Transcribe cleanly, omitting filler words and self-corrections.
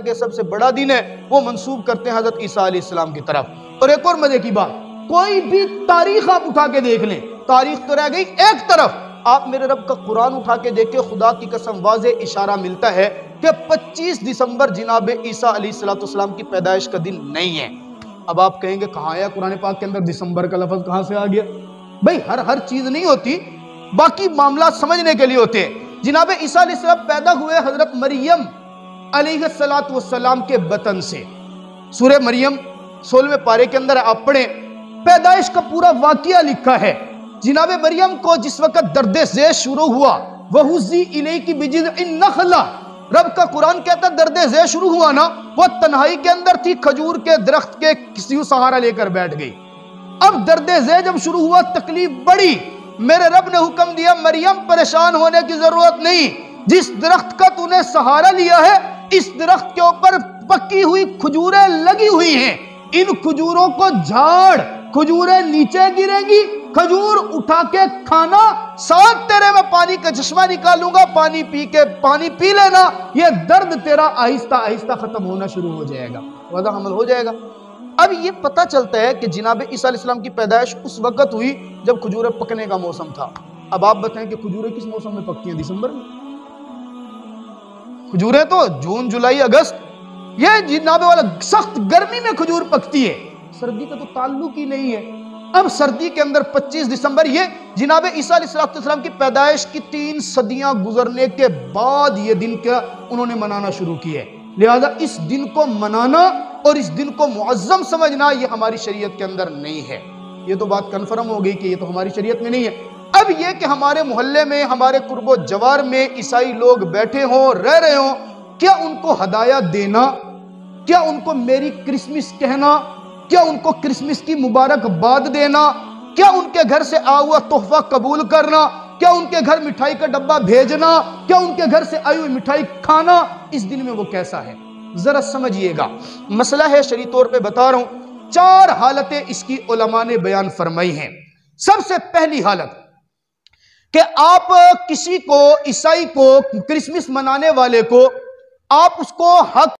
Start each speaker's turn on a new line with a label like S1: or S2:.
S1: के सबसे बड़ा दिन है, वो मंसूब करते हैं हजरत ईसा अलैहिस्सलाम की तरफ। और एक और मजे की बात, कोई भी तारीख आप उठा के देख लें, तारीख तो रह गई एक तरफ, आप मेरे रब का कुरान उठा के देखिए, खुदा की कसम वाज़े इशारा मिलता है कि 25 दिसंबर जनाब ईसा अलैहिस्सलाम की पैदाइश का दिन नहीं है। अब आप कहेंगे कहाँ आया कुरान पाक के अंदर दिसंबर का लफ्ज, कहाँ से आ गया? भाई हर चीज नहीं होती, बाकी मामला समझने के लिए होते हैं। जनाब ईसा अलैहिस्सलाम पैदा हुए हजरत मरियम अलैहिस्सलाम के बतन से। सूरह मरियम 16वें पारे के अंदर आप पढ़े, पैदाइश का पूरा वाकया लिखा है। जनाब मरियम को जिस वक्त दर्द ज़ेर शुरू हुआ, वहुज़्ज़ी इलैकी बिजिज़्इन नख़ला, रब का कुरान कहता दर्द ज़ेर शुरू हुआ ना, वो तन्हाई के अंदर थी, खजूर के दरख्त के किसी सहारा लेकर बैठ गई। अब दर्द ज़ेर जब शुरू हुआ, तकलीफ बढ़ी, मेरे रब ने हुक्म दिया मरियम परेशान होने की जरूरत नहीं, जिस दरख्त का तूने सहारा लिया है, इस दरख्त के ऊपर पकी हुई खजूरें लगी हुई हैं, इन खजूरों को झाड़, खजूरें नीचे गिरेंगी, खजूर उठा के खाना, साथ तेरे में पानी का चश्मा निकालूंगा, पानी पी लेना, ये दर्द तेरा आहिस्ता आहिस्ता खत्म होना शुरू हो जाएगा, वादा हमल हो जाएगा। अब ये पता चलता है कि जनाब ईसा अलैहिस्सलाम की पैदाइश उस वक्त हुई जब खजूरें पकने का मौसम था। अब आप बताएं कि खजूरें किस मौसम में पकती हैं? दिसंबर में। खजूरें तो जून जुलाई अगस्त, ये जनाब वाला सख्त गर्मी में खजूर पकती है, सर्दी का तो ताल्लुक ही नहीं है। अब सर्दी के अंदर 25 दिसंबर, ये जनाब ईसा अलैहिस्सलाम की पैदाइश की 3 सदियां गुजरने के बाद ये दिन क्या उन्होंने मनाना शुरू किया। लिहाजा इस दिन को मनाना और इस दिन को मुअज़्ज़म समझना ये हमारी शरीयत के अंदर नहीं है। ये तो बात कन्फर्म हो गई कि ये तो हमारी शरीयत में नहीं है। अब ये कि हमारे मोहल्ले में, हमारे कुर्बो जवार में ईसाई लोग बैठे हों, रह रहे हों, क्या उनको हदाया देना, क्या उनको मेरी क्रिसमस कहना, क्या उनको क्रिसमस की मुबारकबाद देना, क्या उनके घर से आया हुआ तोहफा कबूल करना, क्या उनके घर मिठाई का डब्बा भेजना, क्या उनके घर से आई हुई मिठाई खाना, इस दिन में वो कैसा है? जरा समझिएगा, मसला है शरीय तौर पे बता रहा हूं। 4 हालतें इसकी उलमा ने बयान फरमाई हैं। सबसे पहली हालत कि आप किसी को, ईसाई को, क्रिसमस मनाने वाले को, आप उसको हक